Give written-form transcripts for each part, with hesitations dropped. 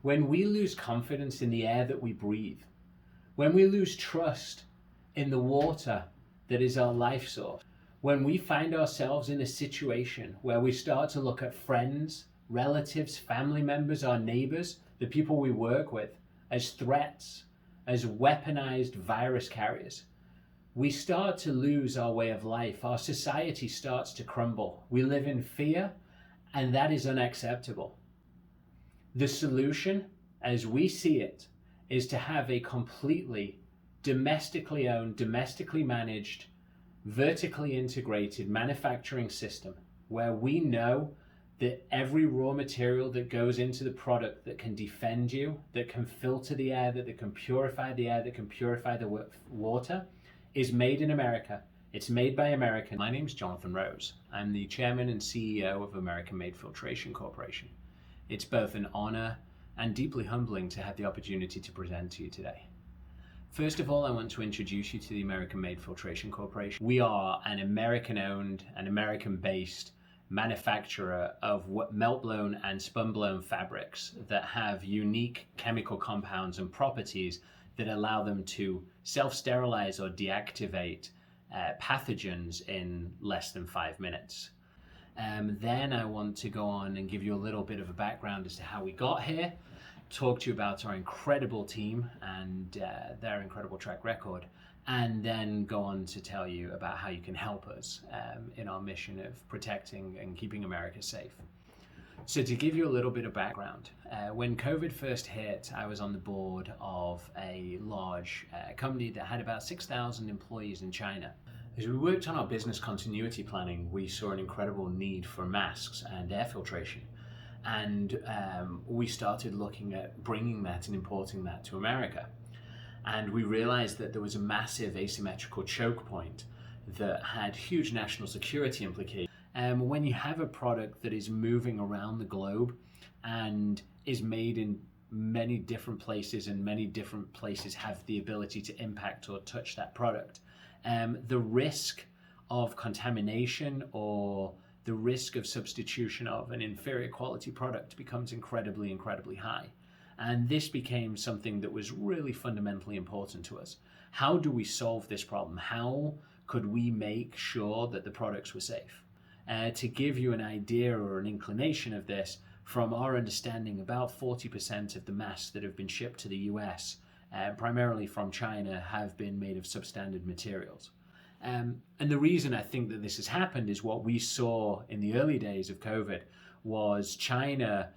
when we lose confidence in the air that we breathe, when we lose trust in the water that is our life source, when we find ourselves in a situation where we start to look at friends, relatives, family members, our neighbors, the people we work with, as threats, as weaponized virus carriers, we start to lose our way of life. Our society starts to crumble. We live in fear, and that is unacceptable. The solution, as we see it, is to have a completely domestically owned, domestically managed, vertically integrated manufacturing system where we know that every raw material that goes into the product that can defend you, that can filter the air, that can purify the air, that can purify the water, is made in America. It's made by Americans. My name is Jonathan Rose. I'm the chairman and CEO of American-made Filtration Corporation. It's both an honor and deeply humbling to have the opportunity to present to you today. First of all, I want to introduce you to the American-made Filtration Corporation. We are an American-owned and American-based manufacturer of melt-blown and spun-blown fabrics that have unique chemical compounds and properties that allow them to self-sterilize or deactivate pathogens in less than 5 minutes. Then I want to go on and give you a little bit of a background as to how we got here, talk to you about our incredible team and their incredible track record, and then go on to tell you about how you can help us in our mission of protecting and keeping America safe. So to give you a little bit of background, when COVID first hit, I was on the board of a large company that had about 6,000 employees in China. As we worked on our business continuity planning, we saw an incredible need for masks and air filtration. And we started looking at bringing that and importing that to America. And we realized that there was a massive asymmetrical choke point that had huge national security implications. When you have a product that is moving around the globe and is made in many different places, and many different places have the ability to impact or touch that product, the risk of contamination or the risk of substitution of an inferior quality product becomes incredibly high. And this became something that was really fundamentally important to us. How do we solve this problem? How could we make sure that the products were safe? To give you an idea or an inclination of this, from our understanding, about 40% of the masks that have been shipped to the US, primarily from China, have been made of substandard materials. And the reason I think that this has happened is what we saw in the early days of COVID was China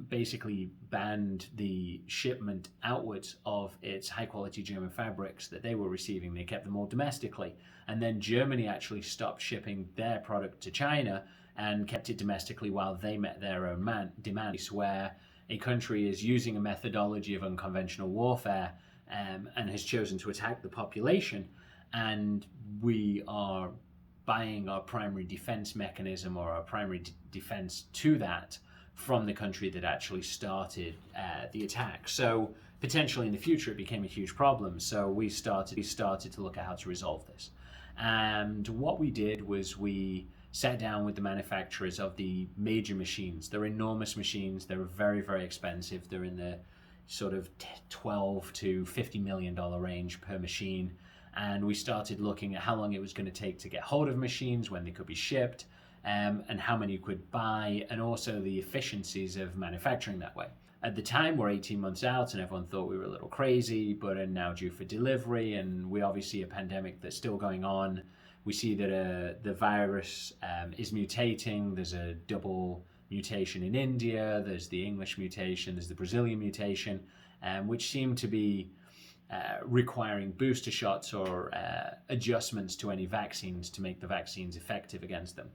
basically banned the shipment outwards of its high-quality German fabrics that they were receiving. They kept them all domestically. And then Germany actually stopped shipping their product to China and kept it domestically while they met their own demands, where a country is using a methodology of unconventional warfare and has chosen to attack the population, and we are buying our primary defense mechanism or our primary defense to that from the country that actually started the attack. So potentially in the future it became a huge problem. So we started to look at how to resolve this. And what we did was we sat down with the manufacturers of the major machines. They're enormous machines. They're very expensive. They're in the sort of $12 to $50 million range per machine. And we started looking at how long it was going to take to get hold of machines, when they could be shipped, and how many you could buy, and also the efficiencies of manufacturing that way. At the time, we're 18 months out, and everyone thought we were a little crazy, but are now due for delivery, and we obviously see a pandemic that's still going on. We see that the virus is mutating. There's a double mutation in India, there's the English mutation, there's the Brazilian mutation, which seem to be requiring booster shots or adjustments to any vaccines to make the vaccines effective against them.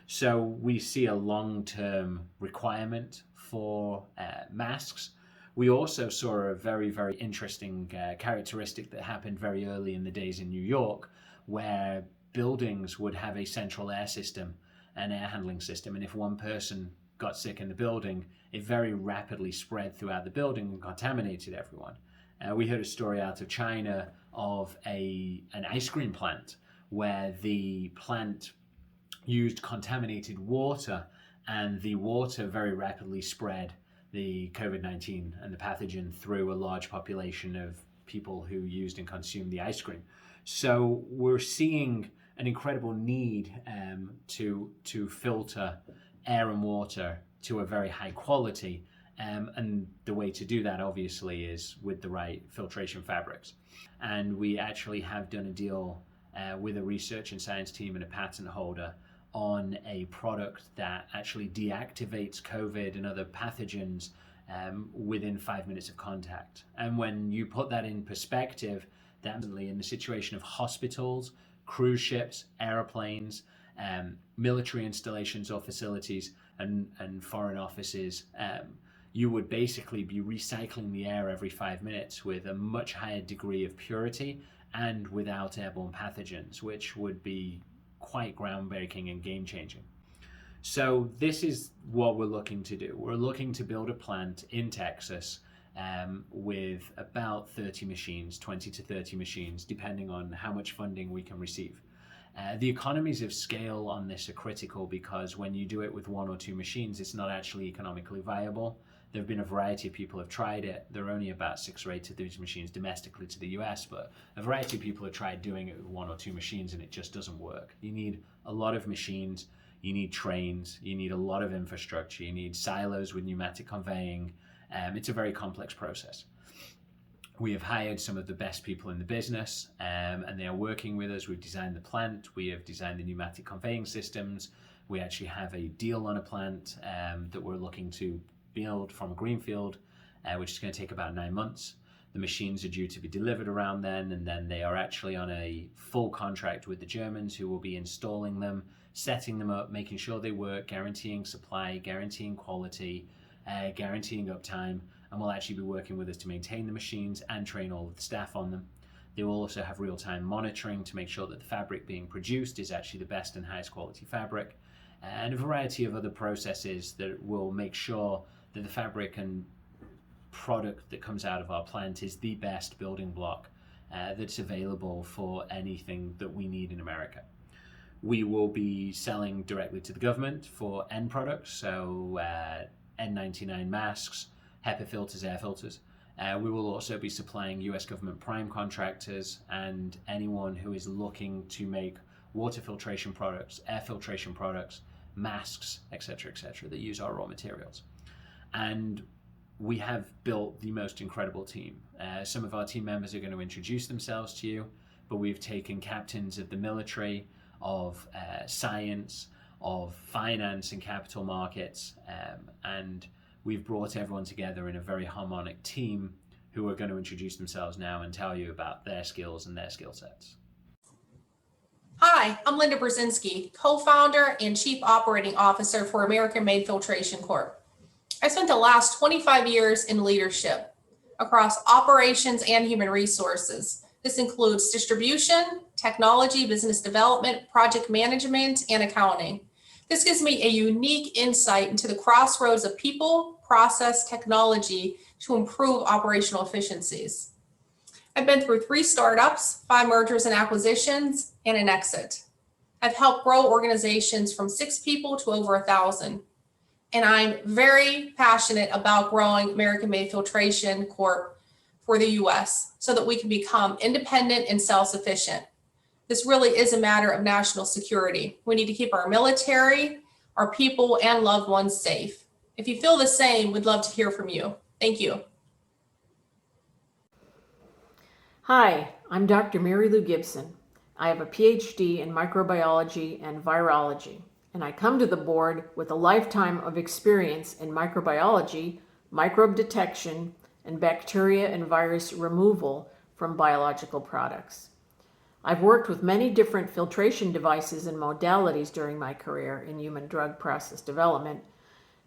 So we see a long-term requirement for masks. We also saw a very interesting characteristic that happened very early in the days in New York, where buildings would have a central air system, an air handling system, and if one person got sick in the building, it very rapidly spread throughout the building and contaminated everyone. We heard a story out of China of an ice cream plant where the plant used contaminated water, and the water very rapidly spread the COVID-19 and the pathogen through a large population of people who used and consumed the ice cream. So we're seeing an incredible need to filter air and water to a very high quality. And the way to do that, obviously, is with the right filtration fabrics. And we actually have done a deal with a research and science team and a patent holder on a product that actually deactivates COVID and other pathogens within 5 minutes of contact. And when you put that in perspective, that in the situation of hospitals, cruise ships, airplanes, military installations or facilities, and foreign offices, you would basically be recycling the air every 5 minutes with a much higher degree of purity and without airborne pathogens, which would be quite groundbreaking and game-changing. So this is what we're looking to do. We're looking to build a plant in Texas with about 30 machines, 20 to 30 machines, depending on how much funding we can receive. The economies of scale on this are critical because when you do it with 1 or 2 machines, it's not actually economically viable. There have been a variety of people who have tried it. There are only about 6 or 8 of these machines domestically to the US, but a variety of people have tried doing it with 1 or 2 machines and it just doesn't work. You need a lot of machines, you need trains, you need a lot of infrastructure, you need silos with pneumatic conveying. It's a very complex process. We have hired some of the best people in the business and they are working with us. We've designed the plant, we have designed the pneumatic conveying systems. We actually have a deal on a plant that we're looking to build from a greenfield, which is going to take about 9 months. The machines are due to be delivered around then, and then they are actually on a full contract with the Germans who will be installing them, setting them up, making sure they work, guaranteeing supply, guaranteeing quality, guaranteeing uptime, and will actually be working with us to maintain the machines and train all of the staff on them. They will also have real-time monitoring to make sure that the fabric being produced is actually the best and highest quality fabric, and a variety of other processes that will make sure that the fabric and product that comes out of our plant is the best building block that's available for anything that we need in America. We will be selling directly to the government for end products, so N99 masks, HEPA filters, air filters. We will also be supplying US government prime contractors and anyone who is looking to make water filtration products, air filtration products, masks, etc., that use our raw materials. And we have built the most incredible team. Some of our team members are going to introduce themselves to you, but we've taken captains of the military, of science, of finance and capital markets, and we've brought everyone together in a very harmonic team who are going to introduce themselves now and tell you about their skills and their skill sets. Hi, I'm Linda Brzezinski, co-founder and chief operating officer for American-Made Filtration Corp. I spent the last 25 years in leadership across operations and human resources. This includes distribution, technology, business development, project management, and accounting. This gives me a unique insight into the crossroads of people, process, technology to improve operational efficiencies. I've been through 3 startups, 5 mergers and acquisitions, and an exit. I've helped grow organizations from 6 people to over 1,000. And I'm very passionate about growing American-Made Filtration Corp for the US so that we can become independent and self-sufficient. This really is a matter of national security. We need to keep our military, our people, and loved ones safe. If you feel the same, we'd love to hear from you. Thank you. Hi, I'm Dr. Mary Lou Gibson. I have a PhD in microbiology and virology, and I come to the board with a lifetime of experience in microbiology, microbe detection, and bacteria and virus removal from biological products. I've worked with many different filtration devices and modalities during my career in human drug process development,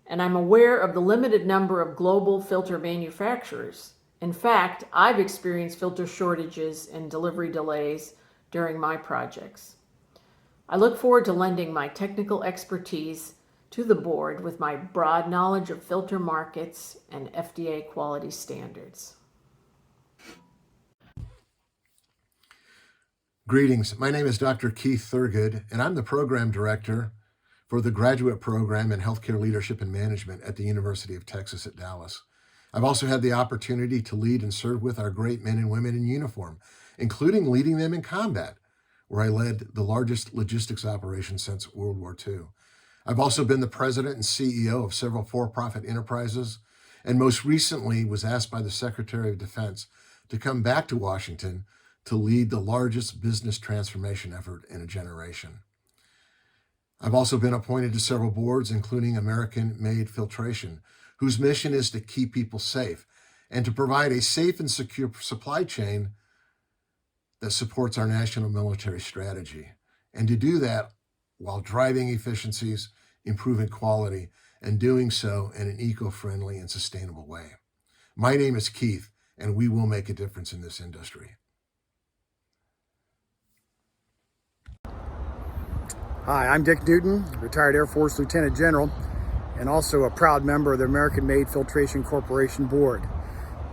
and I'm aware of the limited number of global filter manufacturers. In fact, I've experienced filter shortages and delivery delays during my projects. I look forward to lending my technical expertise to the board with my broad knowledge of filter markets and FDA quality standards. Greetings. My name is Dr. Keith Thurgood, and I'm the Program Director for the graduate program in healthcare leadership and management at the University of Texas at Dallas. I've also had the opportunity to lead and serve with our great men and women in uniform, including leading them in combat, where I led the largest logistics operation since World War II. I've also been the president and CEO of several for-profit enterprises, and most recently was asked by the Secretary of Defense to come back to Washington to lead the largest business transformation effort in a generation. I've also been appointed to several boards, including American-Made Filtration, whose mission is to keep people safe and to provide a safe and secure supply chain that supports our national military strategy, and to do that while driving efficiencies, improving quality, and doing so in an eco-friendly and sustainable way. My name is Keith, and we will make a difference in this industry. Hi, I'm Dick Newton, retired Air Force Lieutenant General, and also a proud member of the American-Made Filtration Corporation Board.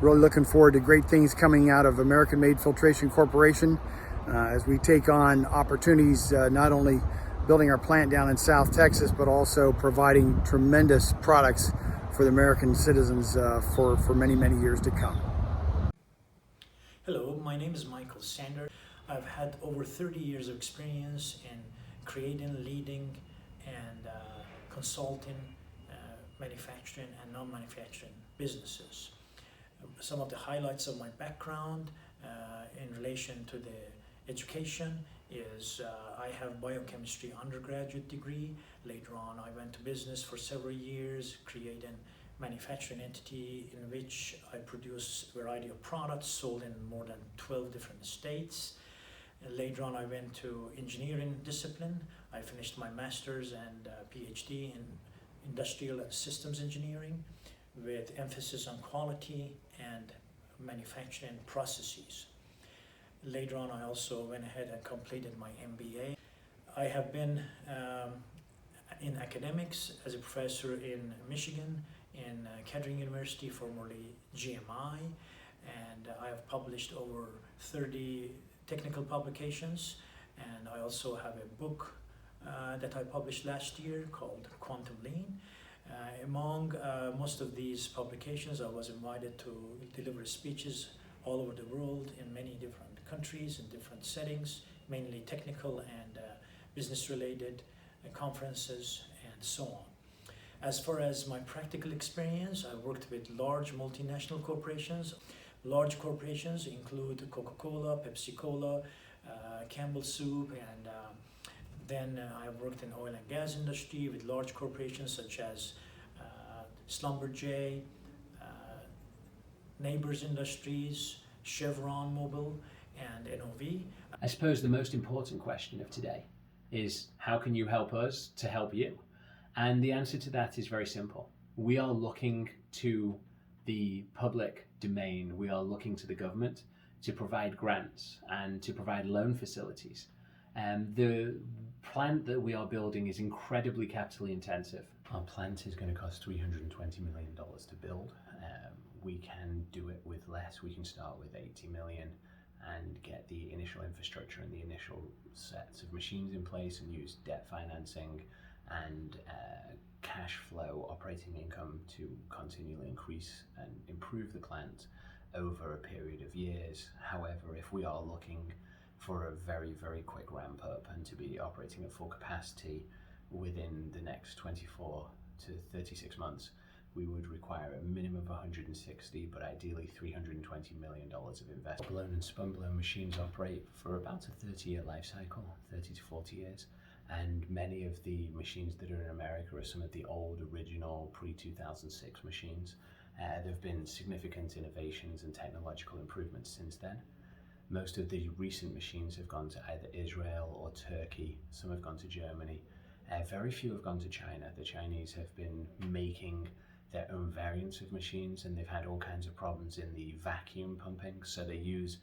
Really looking forward to great things coming out of American-Made Filtration Corporation as we take on opportunities, not only building our plant down in South Texas, but also providing tremendous products for the American citizens for many, many years to come. Hello, my name is Michael Sander. I've had over 30 years of experience in creating, leading, and consulting manufacturing and non-manufacturing businesses. Some of the highlights of my background in relation to the education is I have biochemistry undergraduate degree. Later on I went to business for several years, creating manufacturing entity in which I produce a variety of products sold in more than 12 different states. And later on I went to engineering discipline. I finished my master's and PhD in industrial systems engineering with emphasis on quality and manufacturing processes. Later on I also went ahead and completed my MBA. I have been in academics as a professor in Michigan, in Kettering University, formerly GMI, and I have published over 30 technical publications, and I also have a book that I published last year called Quantum Lean. Among most of these publications, I was invited to deliver speeches all over the world in many different countries, in different settings, mainly technical and business-related conferences and so on. As far as my practical experience, I worked with large multinational corporations. Large corporations include Coca-Cola, Pepsi-Cola, Campbell Soup, and then I worked in oil and gas industry with large corporations such as Schlumberger, Neighbors Industries, Chevron Mobile, and NOV. I suppose the most important question of today is, how can you help us to help you? And the answer to that is very simple. We are looking to the public domain, we are looking to the government to provide grants and to provide loan facilities. The plant that we are building is incredibly capitally intensive. Our plant is going to cost $320 million to build. We can do it with less. We can start with 80 million and get the initial infrastructure and the initial sets of machines in place and use debt financing and cash flow operating income to continually increase and improve the plant over a period of years. However, if we are looking for a very, very quick ramp up and to be operating at full capacity within the next 24 to 36 months, we would require a minimum of 160, but ideally $320 million of investment. Blown and spun blown machines operate for about a 30-year life cycle, 30 to 40 years. And many of the machines that are in America are some of the old, original, pre-2006 machines. There have been significant innovations and technological improvements since then. Most of the recent machines have gone to either Israel or Turkey. Some have gone to Germany. Very few have gone to China. The Chinese have been making their own variants of machines, and they've had all kinds of problems in the vacuum pumping. So they use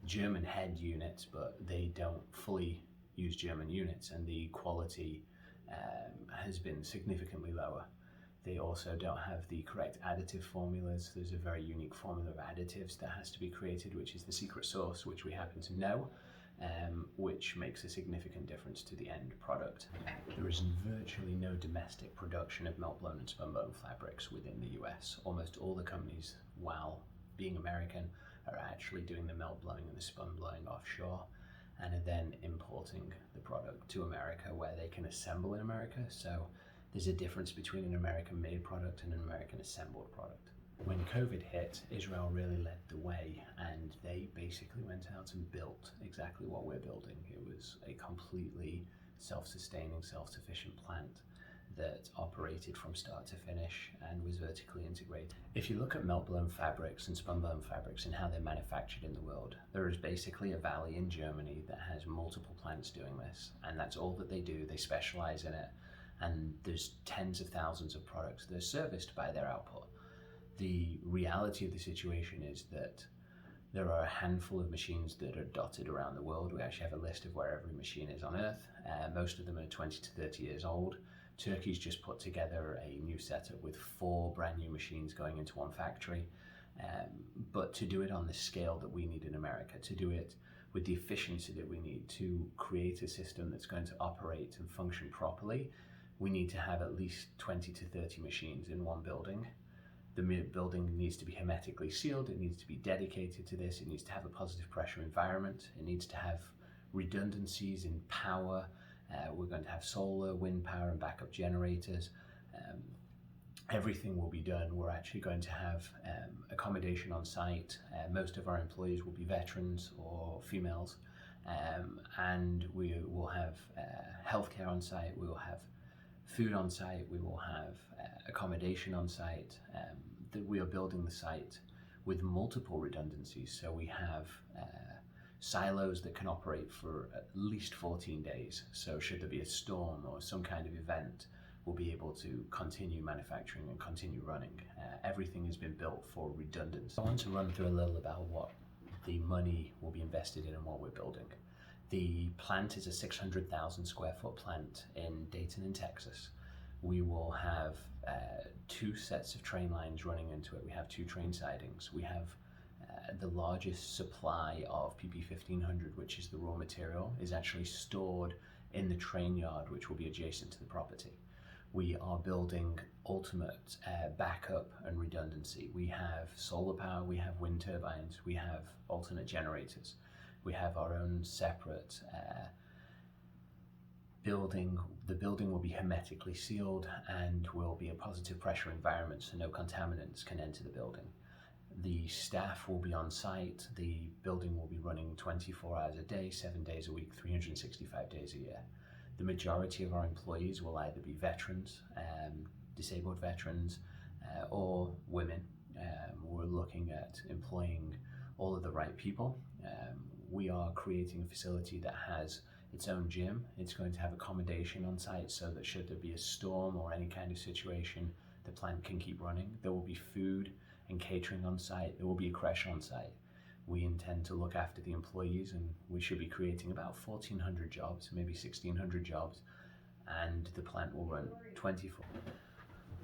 German head units, but they don't fully use German units, and the quality has been significantly lower. They also don't have the correct additive formulas. There's a very unique formula of additives that has to be created, which is the secret sauce, which we happen to know. which makes a significant difference to the end product. There is virtually no domestic production of melt-blown and spun-blown fabrics within the US. Almost all the companies, while being American, are actually doing the melt-blowing and the spun-blowing offshore, and are then importing the product to America where they can assemble in America. So there's a difference between an American-made product and an American-assembled product. When COVID hit, Israel really led the way, and they basically went out and built exactly what we're building. It was a completely self-sustaining, self-sufficient plant that operated from start to finish and was vertically integrated. If you look at melt-blown fabrics and spun-blown fabrics and how they're manufactured in the world, there is basically a valley in Germany that has multiple plants doing this, and that's all that they do. They specialize in it, and there's tens of thousands of products that are serviced by their output. The reality of the situation is that there are a handful of machines that are dotted around the world. We actually have a list of where every machine is on Earth. Most of them are 20 to 30 years old. Turkey's just put together a new setup with 4 brand new machines going into one factory. But to do it on the scale that we need in America, to do it with the efficiency that we need to create a system that's going to operate and function properly, we need to have at least 20 to 30 machines in one building. The building needs to be hermetically sealed, it needs to be dedicated to this, it needs to have a positive pressure environment, it needs to have redundancies in power. We're going to have solar, wind power and backup generators. Everything will be done. We're actually going to have accommodation on site. Most of our employees will be veterans or females, and we will have healthcare on site, we will have food on site, we will have accommodation on site. We are building the site with multiple redundancies, so we have silos that can operate for at least 14 days. So should there be a storm or some kind of event, we'll be able to continue manufacturing and continue running. Everything has been built for redundancy. I want to run through a little about what the money will be invested in and what we're building. The plant is a 600,000 square foot plant in Dayton in Texas. We will have 2 sets of train lines running into it. We have 2 train sidings. We have the largest supply of PP 1500, which is the raw material, is actually stored in the train yard, which will be adjacent to the property. We are building ultimate backup and redundancy. We have solar power, we have wind turbines, we have alternate generators. We have our own separate building. The building will be hermetically sealed and will be a positive pressure environment, so no contaminants can enter the building. The staff will be on site. The building will be running 24 hours a day, 7 days a week, 365 days a year. The majority of our employees will either be veterans, disabled veterans, or women. We're looking at employing all of the right people. We are creating a facility that has its own gym. It's going to have accommodation on site so that should there be a storm or any kind of situation, the plant can keep running. There will be food and catering on site. There will be a creche on site. We intend to look after the employees, and we should be creating about 1,400 jobs, maybe 1,600 jobs, and the plant will run 24.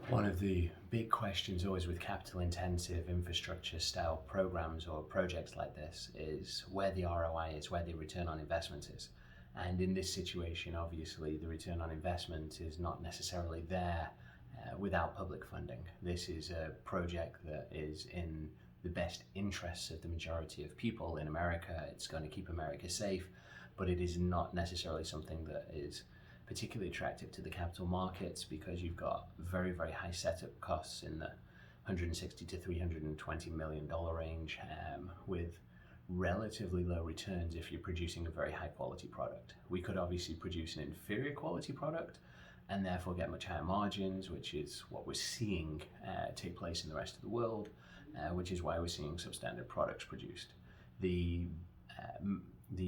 One of the big questions always with capital intensive infrastructure style programs or projects like this is where the ROI is, where the return on investment is. And in this situation, obviously, the return on investment is not necessarily there without public funding. This is a project that is in the best interests of the majority of people in America. It's going to keep America safe, but it is not necessarily something that is particularly attractive to the capital markets because you've got very, very high setup costs in the $160 to $320 million range with relatively low returns if you're producing a very high quality product. We could obviously produce an inferior quality product and therefore get much higher margins, which is what we're seeing take place in the rest of the world, which is why we're seeing substandard products produced. The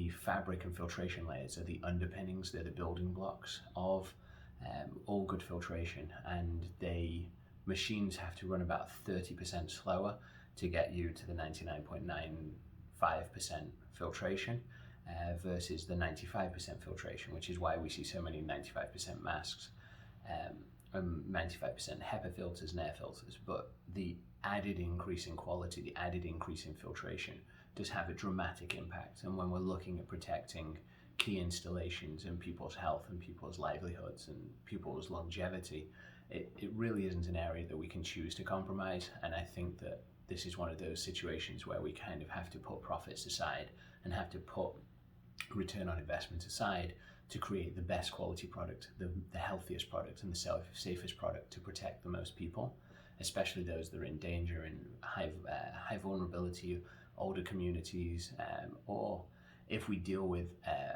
fabric and filtration layers are the underpinnings, they're the building blocks of all good filtration, and machines have to run about 30% slower to get you to the 99.95% filtration versus the 95% filtration, which is why we see so many 95% masks, 95% HEPA filters and air filters. But the added increase in quality, the added increase in filtration does have a dramatic impact. And when we're looking at protecting key installations and people's health and people's livelihoods and people's longevity, it really isn't an area that we can choose to compromise. And I think that this is one of those situations where we kind of have to put profits aside and have to put return on investment aside to create the best quality product, the healthiest product, and the safest product to protect the most people, especially those that are in danger in high vulnerability, older communities, or if we deal with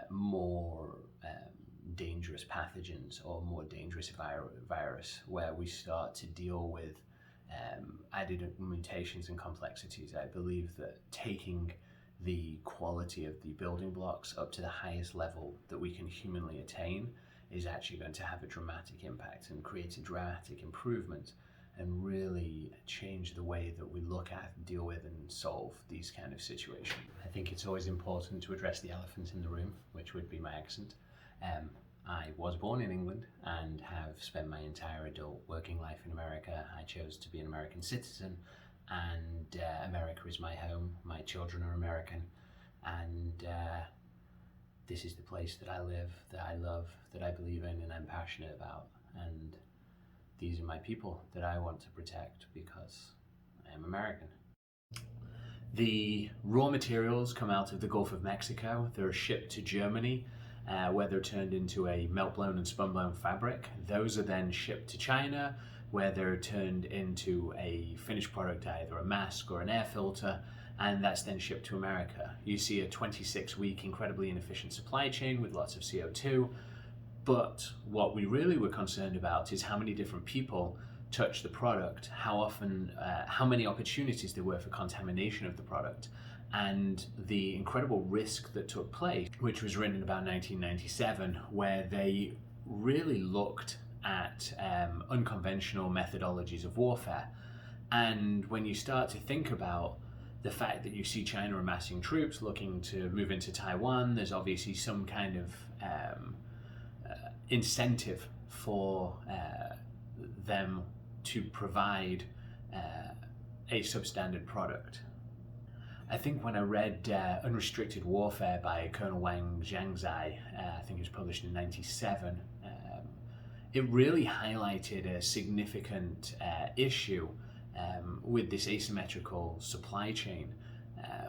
more dangerous pathogens or more dangerous virus, where we start to deal with added mutations and complexities. I believe that taking the quality of the building blocks up to the highest level that we can humanly attain is actually going to have a dramatic impact and create a dramatic improvement and really change the way that we look at, deal with, and solve these kind of situations. I think it's always important to address the elephant in the room, which would be my accent. I was born in England and have spent my entire adult working life in America. I chose to be an American citizen, and America is my home. My children are American, and this is the place that I live, that I love, that I believe in, and I'm passionate about. And these are my people that I want to protect because I am American. The raw materials come out of the Gulf of Mexico. They're shipped to Germany, where they're turned into a melt-blown and spun-blown fabric. Those are then shipped to China, where they're turned into a finished product, either a mask or an air filter, and that's then shipped to America. You see a 26-week incredibly inefficient supply chain with lots of CO2, but what we really were concerned about is how many different people touch the product, how often, how many opportunities there were for contamination of the product, and the incredible risk that took place, which was written about 1997, where they really looked at unconventional methodologies of warfare. And when you start to think about the fact that you see China amassing troops looking to move into Taiwan, there's obviously some kind of incentive for them to provide a substandard product. I think when I read Unrestricted Warfare by Colonel Wang Jiangzai, I think it was published in '97, it really highlighted a significant issue with this asymmetrical supply chain.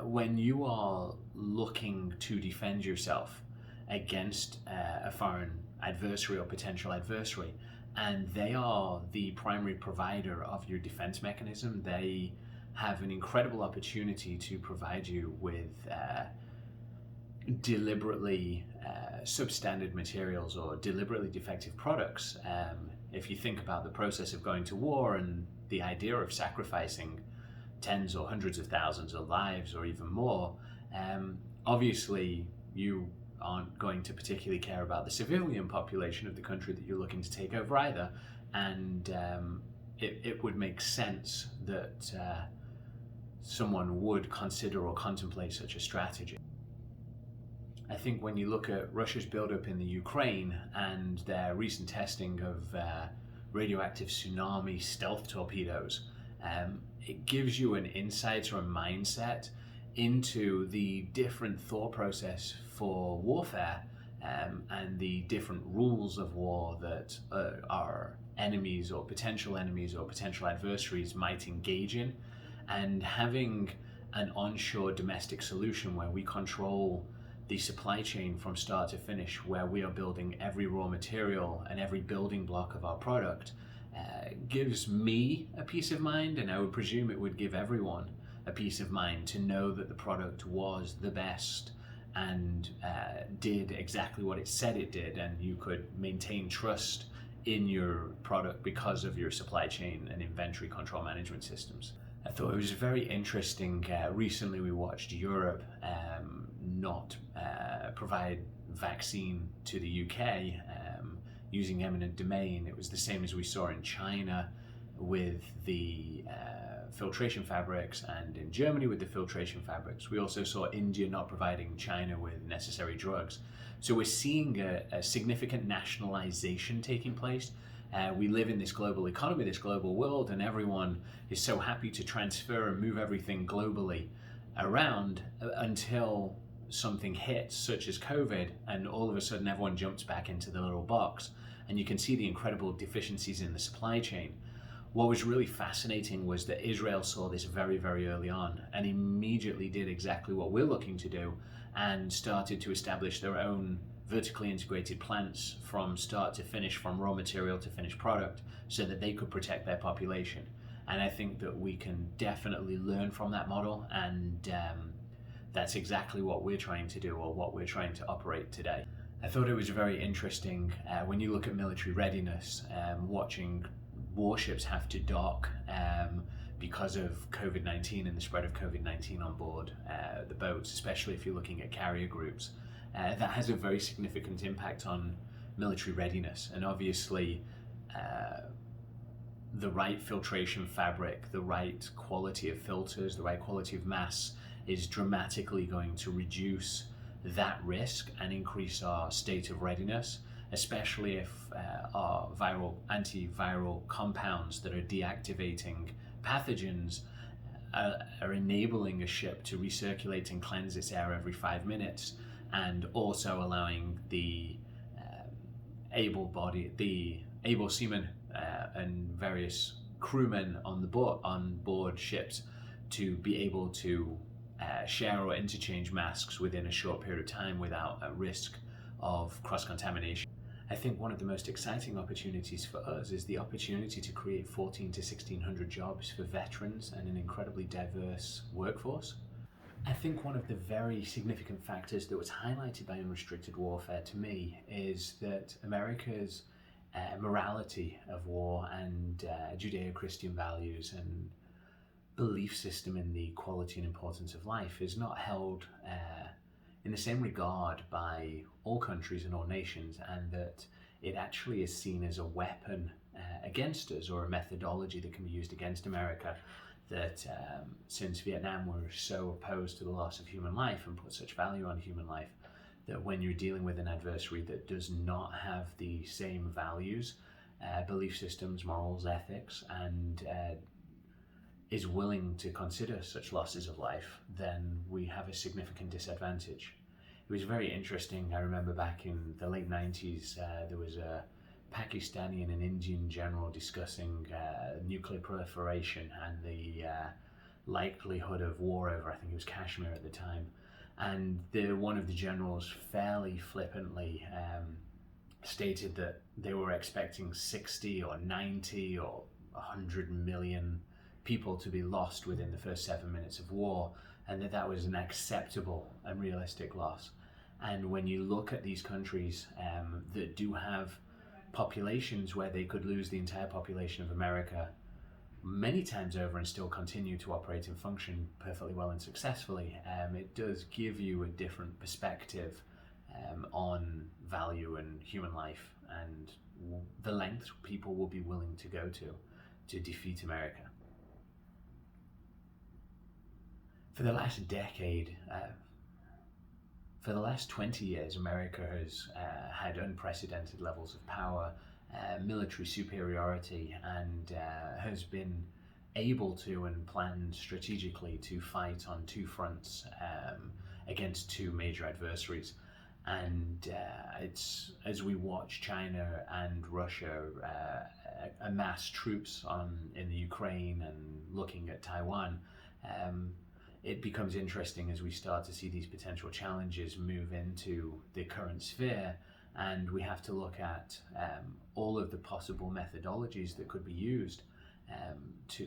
When you are looking to defend yourself against a foreign adversary or potential adversary, and they are the primary provider of your defense mechanism, they have an incredible opportunity to provide you with deliberately substandard materials or deliberately defective products. If you think about the process of going to war and the idea of sacrificing tens or hundreds of thousands of lives or even more, obviously you aren't going to particularly care about the civilian population of the country that you're looking to take over either, and it would make sense that someone would consider or contemplate such a strategy. I think when you look at Russia's buildup in the Ukraine and their recent testing of radioactive tsunami stealth torpedoes, it gives you an insight or a mindset into the different thought process for warfare and the different rules of war that our enemies or potential adversaries might engage in, and having an onshore domestic solution where we control the supply chain from start to finish, where we are building every raw material and every building block of our product, gives me a peace of mind, and I would presume it would give everyone a peace of mind to know that the product was the best and did exactly what it said it did, and you could maintain trust in your product because of your supply chain and inventory control management systems. I thought it was very interesting. Recently we watched Europe not provide vaccine to the UK using eminent domain. It was the same as we saw in China with the filtration fabrics, and in Germany with the filtration fabrics. We also saw India not providing China with necessary drugs. So we're seeing a significant nationalization taking place, We live in this global economy, this global world, and everyone is so happy to transfer and move everything globally around until something hits, such as COVID, and all of a sudden everyone jumps back into the little box, and you can see the incredible deficiencies in the supply chain. What was really fascinating was that Israel saw this very, very early on and immediately did exactly what we're looking to do and started to establish their own vertically integrated plants from start to finish, from raw material to finished product, so that they could protect their population. And I think that we can definitely learn from that model, and that's exactly what we're trying to do, or what we're trying to operate today. I thought it was very interesting when you look at military readiness, watching warships have to dock because of COVID-19 and the spread of COVID-19 on board the boats, especially if you're looking at carrier groups. That has a very significant impact on military readiness, and obviously the right filtration fabric, the right quality of filters, the right quality of mass is dramatically going to reduce that risk and increase our state of readiness, especially if our antiviral compounds that are deactivating pathogens are enabling a ship to recirculate and cleanse its air every 5 minutes, and also allowing the able seamen and various crewmen on board ships to be able to share or interchange masks within a short period of time without a risk of cross-contamination. I think one of the most exciting opportunities for us is the opportunity to create 1,400 to 1,600 jobs for veterans and an incredibly diverse workforce. I think one of the very significant factors that was highlighted by unrestricted warfare to me is that America's morality of war and Judeo-Christian values and belief system in the quality and importance of life is not held in the same regard by all countries and all nations, and that it actually is seen as a weapon against us, or a methodology that can be used against America, that since Vietnam we're so opposed to the loss of human life and put such value on human life, that when you're dealing with an adversary that does not have the same values, belief systems, morals, ethics, and is willing to consider such losses of life, then we have a significant disadvantage. It was very interesting. I remember back in the late 90s, there was a Pakistani and an Indian general discussing nuclear proliferation and the likelihood of war over, I think it was Kashmir at the time. And one of the generals fairly flippantly stated that they were expecting 60 or 90 or 100 million people to be lost within the first 7 minutes of war, and that was an acceptable and realistic loss. And when you look at these countries that do have populations where they could lose the entire population of America many times over and still continue to operate and function perfectly well and successfully, it does give you a different perspective on value and human life and the lengths people will be willing to go to defeat America. For the last decade, for the last 20 years, America has had unprecedented levels of power, military superiority, and has been able to and planned strategically to fight on two fronts against two major adversaries. And it's as we watch China and Russia amass troops in the Ukraine and looking at Taiwan, it becomes interesting as we start to see these potential challenges move into the current sphere, and we have to look at all of the possible methodologies that could be used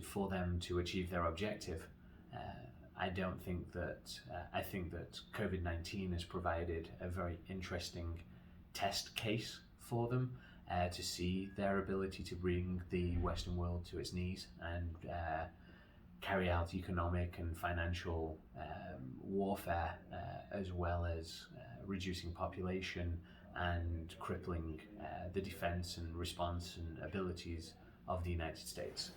for them to achieve their objective. I think that COVID-19 has provided a very interesting test case for them to see their ability to bring the Western world to its knees and carry out economic and financial warfare, as well as reducing population and crippling the defense and response and abilities of the United States.